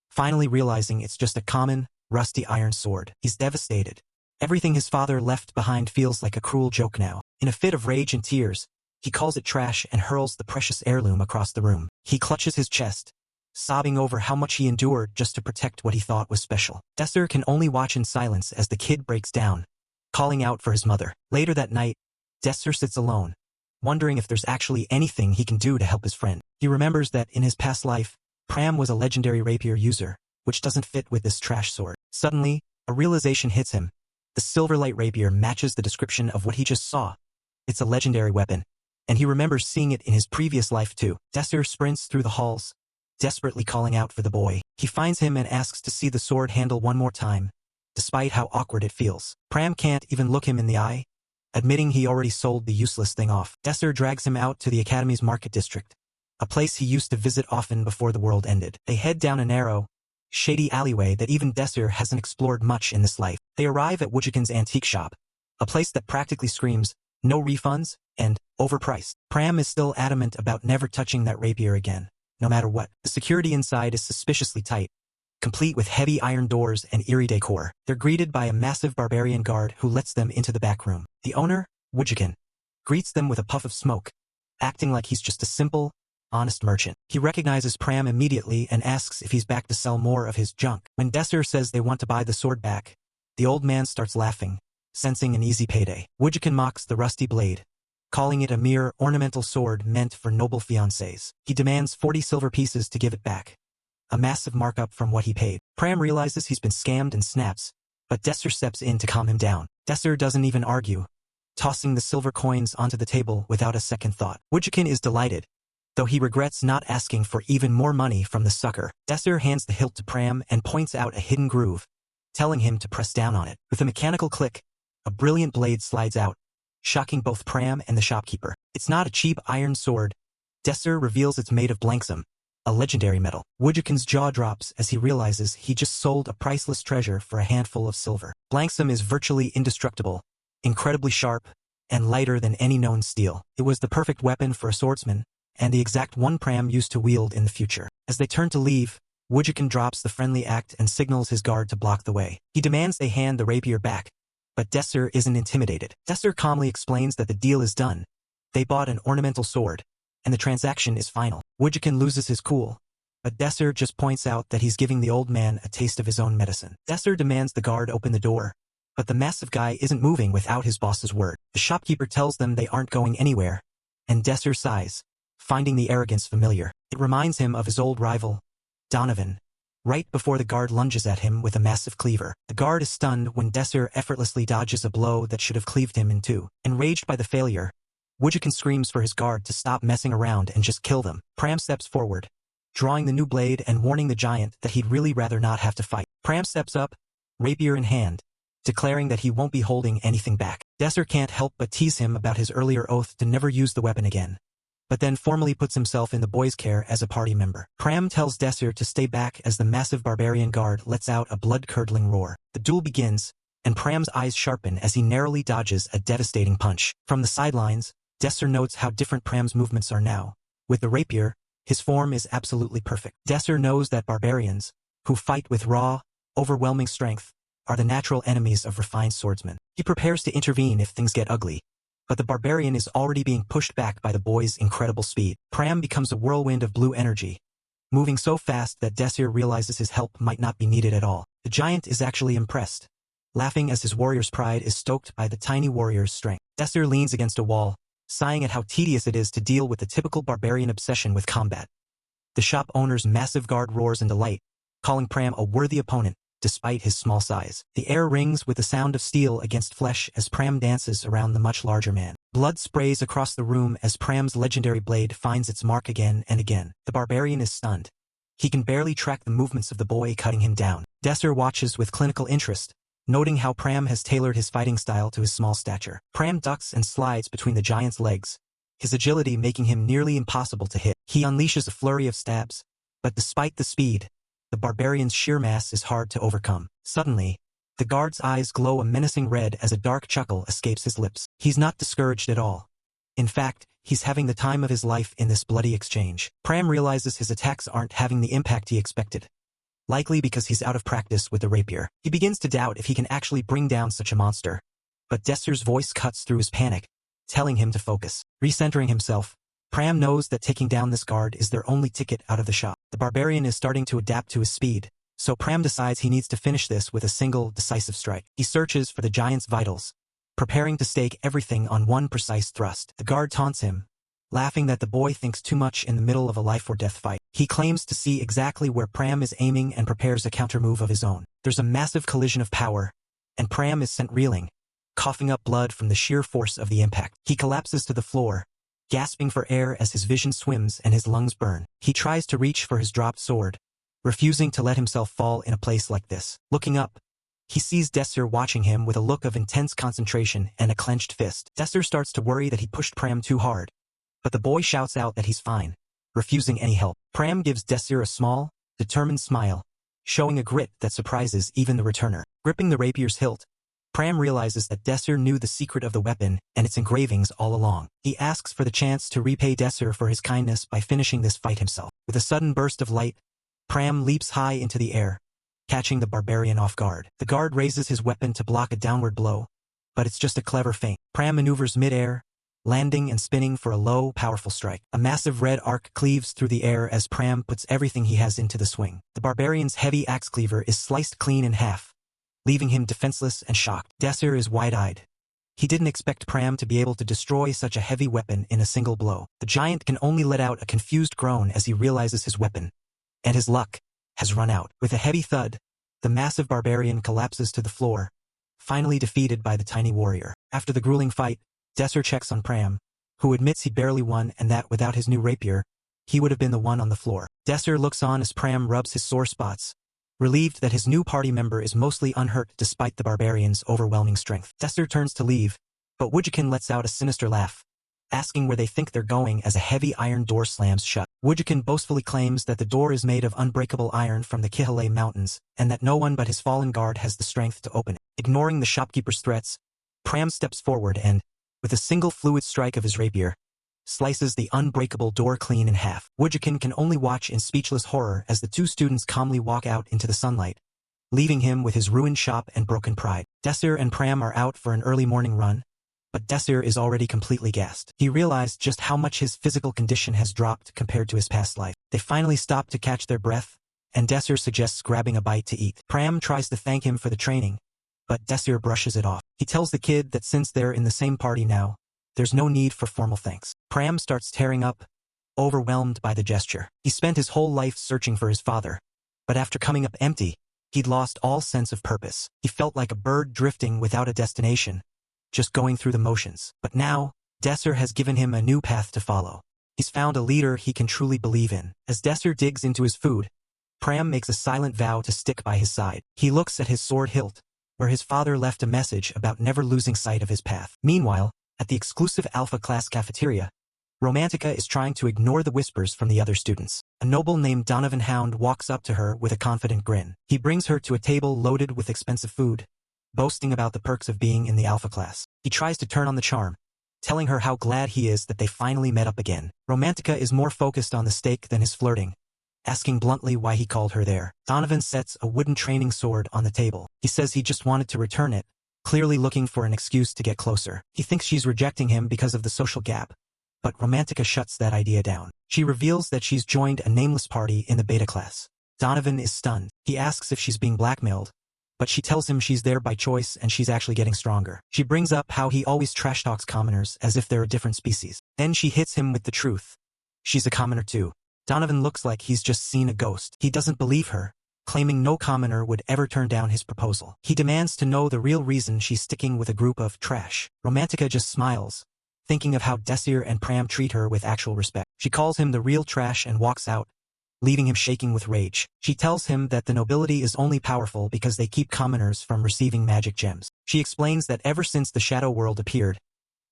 S1: finally realizing it's just a common, rusty iron sword. He's devastated. Everything his father left behind feels like a cruel joke now. In a fit of rage and tears, he calls it trash and hurls the precious heirloom across the room. He clutches his chest, sobbing over how much he endured just to protect what he thought was special. Desser can only watch in silence as the kid breaks down, calling out for his mother. Later that night, Desser sits alone, wondering if there's actually anything he can do to help his friend. He remembers that in his past life, Pram was a legendary rapier user, which doesn't fit with this trash sword. Suddenly, a realization hits him. The silverlight rapier matches the description of what he just saw. It's a legendary weapon, and he remembers seeing it in his previous life too. Desser sprints through the halls, desperately calling out for the boy. He finds him and asks to see the sword handle one more time, despite how awkward it feels. Pram can't even look him in the eye, admitting he already sold the useless thing off. Desser drags him out to the academy's market district, a place he used to visit often before the world ended. They head down a narrow, shady alleyway that even Desser hasn't explored much in this life. They arrive at Wujikin's antique shop, a place that practically screams, no refunds, and overpriced. Pram is still adamant about never touching that rapier again, no matter what. The security inside is suspiciously tight, complete with heavy iron doors and eerie decor. They're greeted by a massive barbarian guard who lets them into the back room. The owner, Wujikin, greets them with a puff of smoke, acting like he's just a simple, honest merchant. He recognizes Pram immediately and asks if he's back to sell more of his junk. When Desser says they want to buy the sword back, the old man starts laughing, sensing an easy payday. Wujikin mocks the rusty blade, calling it a mere ornamental sword meant for noble fiancés. He demands 40 silver pieces to give it back, a massive markup from what he paid. Pram realizes he's been scammed and snaps, but Desser steps in to calm him down. Desser doesn't even argue, tossing the silver coins onto the table without a second thought. Wujikin is delighted, though he regrets not asking for even more money from the sucker. Desser hands the hilt to Pram and points out a hidden groove, telling him to press down on it. With a mechanical click, a brilliant blade slides out, shocking both Pram and the shopkeeper. It's not a cheap iron sword. Desser reveals it's made of blanksum, a legendary metal. Wujikin's jaw drops as he realizes he just sold a priceless treasure for a handful of silver. Blanksum is virtually indestructible, incredibly sharp, and lighter than any known steel. It was the perfect weapon for a swordsman, and the exact one Pram used to wield in the future. As they turn to leave, Woojikin drops the friendly act and signals his guard to block the way. He demands they hand the rapier back, but Desser isn't intimidated. Desser calmly explains that the deal is done. They bought an ornamental sword, and the transaction is final. Woojikin loses his cool, but Desser just points out that he's giving the old man a taste of his own medicine. Desser demands the guard open the door, but the massive guy isn't moving without his boss's word. The shopkeeper tells them they aren't going anywhere, and Desser sighs, finding the arrogance familiar. It reminds him of his old rival, Donovan, right before the guard lunges at him with a massive cleaver. The guard is stunned when Desser effortlessly dodges a blow that should have cleaved him in two. Enraged by the failure, Woojikin screams for his guard to stop messing around and just kill them. Pram steps forward, drawing the new blade and warning the giant that he'd really rather not have to fight. Pram steps up, rapier in hand, declaring that he won't be holding anything back. Desser can't help but tease him about his earlier oath to never use the weapon again, but then formally puts himself in the boy's care as a party member. Pram tells Desser to stay back as the massive barbarian guard lets out a blood-curdling roar. The duel begins, and Pram's eyes sharpen as he narrowly dodges a devastating punch. From the sidelines, Desser notes how different Pram's movements are now. With the rapier, his form is absolutely perfect. Desser knows that barbarians, who fight with raw, overwhelming strength, are the natural enemies of refined swordsmen. He prepares to intervene if things get ugly, but the barbarian is already being pushed back by the boy's incredible speed. Pram becomes a whirlwind of blue energy, moving so fast that Desser realizes his help might not be needed at all. The giant is actually impressed, laughing as his warrior's pride is stoked by the tiny warrior's strength. Desser leans against a wall, sighing at how tedious it is to deal with the typical barbarian obsession with combat. The shop owner's massive guard roars in delight, calling Pram a worthy opponent, despite his small size. The air rings with the sound of steel against flesh as Pram dances around the much larger man. Blood sprays across the room as Pram's legendary blade finds its mark again and again. The barbarian is stunned. He can barely track the movements of the boy cutting him down. Desser watches with clinical interest, noting how Pram has tailored his fighting style to his small stature. Pram ducks and slides between the giant's legs, his agility making him nearly impossible to hit. He unleashes a flurry of stabs, but despite the speed, the barbarian's sheer mass is hard to overcome. Suddenly, the guard's eyes glow a menacing red as a dark chuckle escapes his lips. He's not discouraged at all. In fact, he's having the time of his life in this bloody exchange. Pram realizes his attacks aren't having the impact he expected, likely because he's out of practice with the rapier. He begins to doubt if he can actually bring down such a monster, but Desser's voice cuts through his panic, telling him to focus. Recentering himself, Pram knows that taking down this guard is their only ticket out of the shop. The barbarian is starting to adapt to his speed, so Pram decides he needs to finish this with a single, decisive strike. He searches for the giant's vitals, preparing to stake everything on one precise thrust. The guard taunts him, laughing that the boy thinks too much in the middle of a life-or-death fight. He claims to see exactly where Pram is aiming and prepares a countermove of his own. There's a massive collision of power, and Pram is sent reeling, coughing up blood from the sheer force of the impact. He collapses to the floor, gasping for air as his vision swims and his lungs burn. He tries to reach for his dropped sword, refusing to let himself fall in a place like this. Looking up, he sees Desser watching him with a look of intense concentration and a clenched fist. Desser starts to worry that he pushed Pram too hard, but the boy shouts out that he's fine, refusing any help. Pram gives Desser a small, determined smile, showing a grit that surprises even the returner. Gripping the rapier's hilt, Pram realizes that Desser knew the secret of the weapon and its engravings all along. He asks for the chance to repay Desser for his kindness by finishing this fight himself. With a sudden burst of light, Pram leaps high into the air, catching the barbarian off guard. The guard raises his weapon to block a downward blow, but it's just a clever feint. Pram maneuvers mid-air, landing and spinning for a low, powerful strike. A massive red arc cleaves through the air as Pram puts everything he has into the swing. The barbarian's heavy axe cleaver is sliced clean in half, leaving him defenseless and shocked. Desser is wide-eyed. He didn't expect Pram to be able to destroy such a heavy weapon in a single blow. The giant can only let out a confused groan as he realizes his weapon, and his luck, has run out. With a heavy thud, the massive barbarian collapses to the floor, finally defeated by the tiny warrior. After the grueling fight, Desser checks on Pram, who admits he barely won and that without his new rapier, he would have been the one on the floor. Desser looks on as Pram rubs his sore spots, relieved that his new party member is mostly unhurt despite the barbarian's overwhelming strength. Desser turns to leave, but Woojikin lets out a sinister laugh, asking where they think they're going as a heavy iron door slams shut. Woojikin boastfully claims that the door is made of unbreakable iron from the Kihale Mountains, and that no one but his fallen guard has the strength to open it. Ignoring the shopkeeper's threats, Pram steps forward and, with a single fluid strike of his rapier, slices the unbreakable door clean in half. Woojikin can only watch in speechless horror as the two students calmly walk out into the sunlight, leaving him with his ruined shop and broken pride. Desir and Pram are out for an early morning run, but Desir is already completely gassed. He realized just how much his physical condition has dropped compared to his past life. They finally stop to catch their breath, and Desir suggests grabbing a bite to eat. Pram tries to thank him for the training, but Desir brushes it off. He tells the kid that since they're in the same party now, there's no need for formal thanks. Pram starts tearing up, overwhelmed by the gesture. He spent his whole life searching for his father, but after coming up empty, he'd lost all sense of purpose. He felt like a bird drifting without a destination, just going through the motions. But now, Desir has given him a new path to follow. He's found a leader he can truly believe in. As Desir digs into his food, Pram makes a silent vow to stick by his side. He looks at his sword hilt, where his father left a message about never losing sight of his path. Meanwhile, at the exclusive Alpha Class cafeteria, Romantica is trying to ignore the whispers from the other students. A noble named Donovan Hound walks up to her with a confident grin. He brings her to a table loaded with expensive food, boasting about the perks of being in the Alpha Class. He tries to turn on the charm, telling her how glad he is that they finally met up again. Romantica is more focused on the steak than his flirting, asking bluntly why he called her there. Donovan sets a wooden training sword on the table. He says he just wanted to return it, clearly looking for an excuse to get closer. He thinks she's rejecting him because of the social gap, but Romantica shuts that idea down. She reveals that she's joined a nameless party in the beta class. Donovan is stunned. He asks if she's being blackmailed, but she tells him she's there by choice and she's actually getting stronger. She brings up how he always trash talks commoners as if they're a different species. Then she hits him with the truth. She's a commoner too. Donovan looks like he's just seen a ghost. He doesn't believe her, claiming no commoner would ever turn down his proposal. He demands to know the real reason she's sticking with a group of trash. Romantica just smiles, thinking of how Desir and Pram treat her with actual respect. She calls him the real trash and walks out, leaving him shaking with rage. She tells him that the nobility is only powerful because they keep commoners from receiving magic gems. She explains that ever since the Shadow World appeared,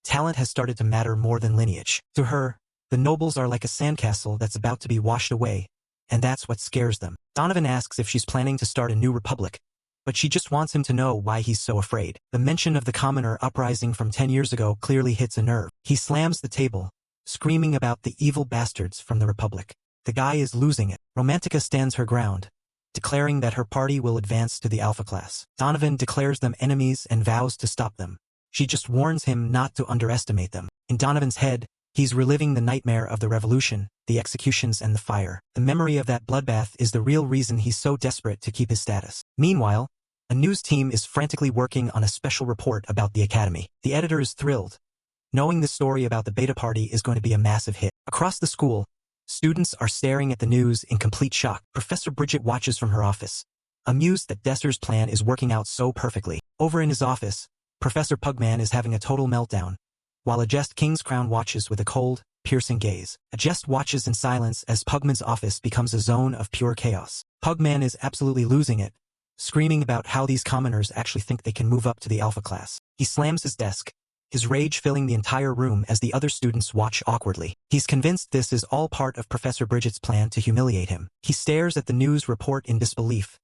S1: talent has started to matter more than lineage. To her, the nobles are like a sandcastle that's about to be washed away, and that's what scares them. Donovan asks if she's planning to start a new republic, but she just wants him to know why he's so afraid. The mention of the commoner uprising from 10 years ago clearly hits a nerve. He slams the table, screaming about the evil bastards from the republic. The guy is losing it. Romantica stands her ground, declaring that her party will advance to the Alpha Class. Donovan declares them enemies and vows to stop them. She just warns him not to underestimate them. In Donovan's head, he's reliving the nightmare of the revolution, the executions and the fire. The memory of that bloodbath is the real reason he's so desperate to keep his status. Meanwhile, a news team is frantically working on a special report about the academy. The editor is thrilled, knowing the story about the beta party is going to be a massive hit. Across the school, students are staring at the news in complete shock. Professor Bridget watches from her office, amused that Desir's plan is working out so perfectly. Over in his office, Professor Pugman is having a total meltdown, while Ajest King's Crown watches with a cold, piercing gaze. Ajest watches in silence as Pugman's office becomes a zone of pure chaos. Pugman is absolutely losing it, screaming about how these commoners actually think they can move up to the Alpha Class. He slams his desk, his rage filling the entire room as the other students watch awkwardly. He's convinced this is all part of Professor Bridget's plan to humiliate him. He stares at the news report in disbelief,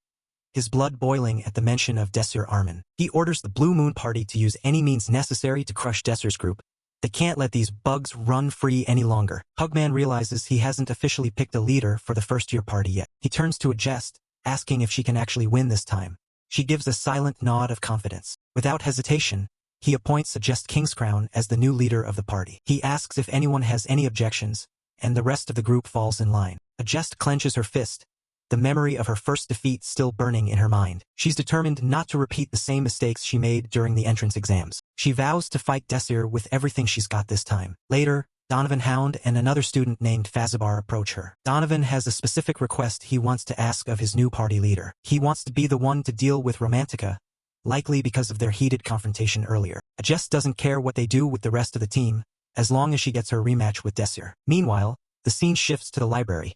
S1: his blood boiling at the mention of Desir Armin. He orders the Blue Moon Party to use any means necessary to crush Desir's group. They can't let these bugs run free any longer. Pugman realizes he hasn't officially picked a leader for the first-year party yet. He turns to Ajest, asking if she can actually win this time. She gives a silent nod of confidence. Without hesitation, he appoints Ajest Kingscrown as the new leader of the party. He asks if anyone has any objections, and the rest of the group falls in line. Ajest clenches her fist, the memory of her first defeat still burning in her mind. She's determined not to repeat the same mistakes she made during the entrance exams. She vows to fight Desir with everything she's got this time. Later, Donovan Hound and another student named Fazabar approach her. Donovan has a specific request he wants to ask of his new party leader. He wants to be the one to deal with Romantica, likely because of their heated confrontation earlier. Ajest doesn't care what they do with the rest of the team, as long as she gets her rematch with Desir. Meanwhile, the scene shifts to the library,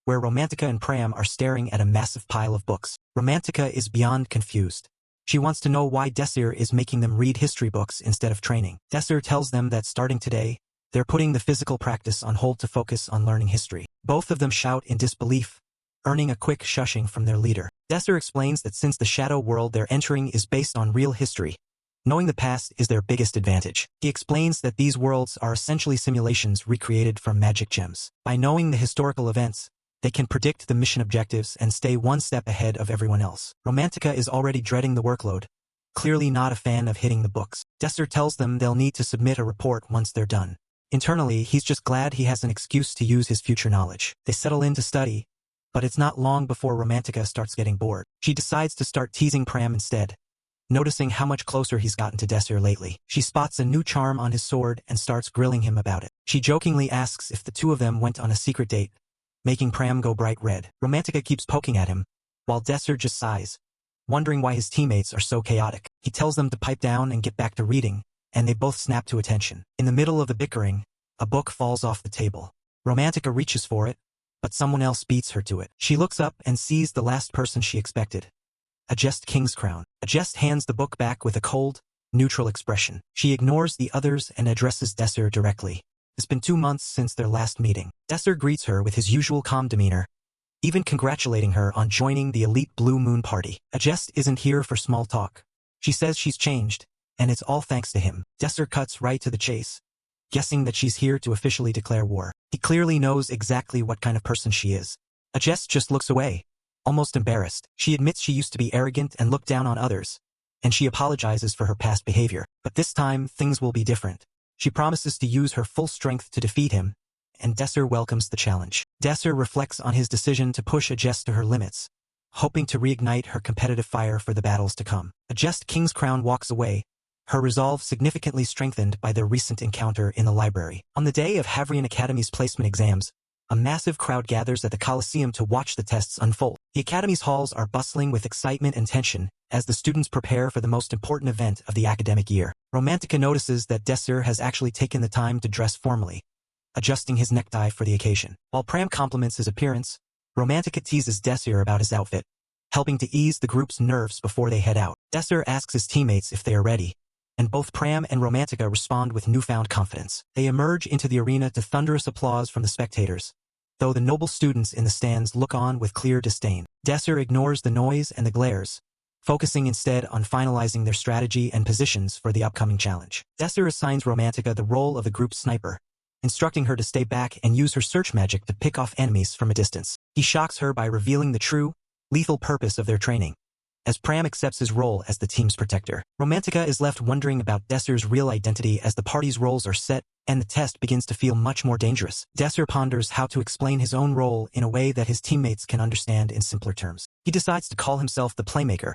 S1: where Romantica and Pram are staring at a massive pile of books. Romantica is beyond confused. She wants to know why Desir is making them read history books instead of training. Desir tells them that starting today, they're putting the physical practice on hold to focus on learning history. Both of them shout in disbelief, earning a quick shushing from their leader. Desir explains that since the shadow world they're entering is based on real history, Knowing the past is their biggest advantage. He explains that these worlds are essentially simulations recreated from magic gems. By knowing the historical events, they can predict the mission objectives and stay one step ahead of everyone else. Romantica is already dreading the workload, clearly not a fan of hitting the books. Desser tells them they'll need to submit a report once they're done. Internally, he's just glad he has an excuse to use his future knowledge. They settle in to study, but it's not long before Romantica starts getting bored. She decides to start teasing Pram instead, noticing how much closer he's gotten to Desser lately. She spots a new charm on his sword and starts grilling him about it. She jokingly asks if the two of them went on a secret date, making Pram go bright red. Romantica keeps poking at him, while Desser just sighs, wondering why his teammates are so chaotic. He tells them to pipe down and get back to reading, and they both snap to attention. In the middle of the bickering, a book falls off the table. Romantica reaches for it, but someone else beats her to it. She looks up and sees the last person she expected, a Just King's Crown. A Jest hands the book back with a cold, neutral expression. She ignores the others and addresses Desser directly. It's been 2 months since their last meeting. Desser greets her with his usual calm demeanor, even congratulating her on joining the elite Blue Moon party. A Jest isn't here for small talk. She says she's changed, and it's all thanks to him. Desser cuts right to the chase, guessing that she's here to officially declare war. He clearly knows exactly what kind of person she is. A Jest just looks away, almost embarrassed. She admits she used to be arrogant and look down on others, and she apologizes for her past behavior. But this time, things will be different. She promises to use her full strength to defeat him, and Desser welcomes the challenge. Desser reflects on his decision to push A Jest to her limits, hoping to reignite her competitive fire for the battles to come. A Jest King's Crown walks away, her resolve significantly strengthened by their recent encounter in the library. On the day of Havrian Academy's placement exams, a massive crowd gathers at the Coliseum to watch the tests unfold. The Academy's halls are bustling with excitement and tension as the students prepare for the most important event of the academic year. Romantica notices that Desser has actually taken the time to dress formally, adjusting his necktie for the occasion. While Pram compliments his appearance, Romantica teases Desser about his outfit, helping to ease the group's nerves before they head out. Desser asks his teammates if they are ready, and both Pram and Romantica respond with newfound confidence. They emerge into the arena to thunderous applause from the spectators, though the noble students in the stands look on with clear disdain. Desser ignores the noise and the glares, focusing instead on finalizing their strategy and positions for the upcoming challenge. Desser assigns Romantica the role of the group's sniper, instructing her to stay back and use her search magic to pick off enemies from a distance. He shocks her by revealing the true, lethal purpose of their training, as Pram accepts his role as the team's protector. Romantica is left wondering about Desser's real identity as the party's roles are set, and the test begins to feel much more dangerous. Desser ponders how to explain his own role in a way that his teammates can understand in simpler terms. He decides to call himself the Playmaker,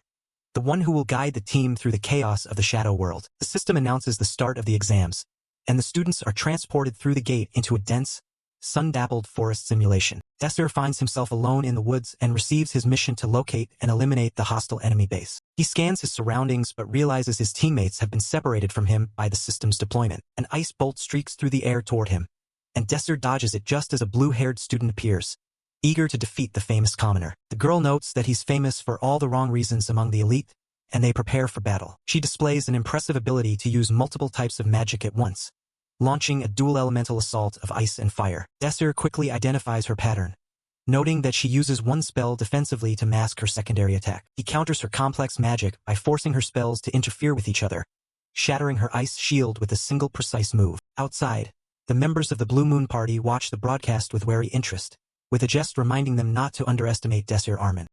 S1: the one who will guide the team through the chaos of the Shadow World. The system announces the start of the exams, and the students are transported through the gate into a dense, sun-dappled forest simulation. Desser finds himself alone in the woods and receives his mission to locate and eliminate the hostile enemy base. He scans his surroundings but realizes his teammates have been separated from him by the system's deployment. An ice bolt streaks through the air toward him, and Desser dodges it just as a blue-haired student appears, eager to defeat the famous commoner. The girl notes that he's famous for all the wrong reasons among the elite, and they prepare for battle. She displays an impressive ability to use multiple types of magic at once, launching a dual elemental assault of ice and fire. Desser quickly identifies her pattern, noting that she uses one spell defensively to mask her secondary attack. He counters her complex magic by forcing her spells to interfere with each other, shattering her ice shield with a single precise move. Outside, the members of the Blue Moon Party watch the broadcast with wary interest, with A Jest reminding them not to underestimate Desser Armin.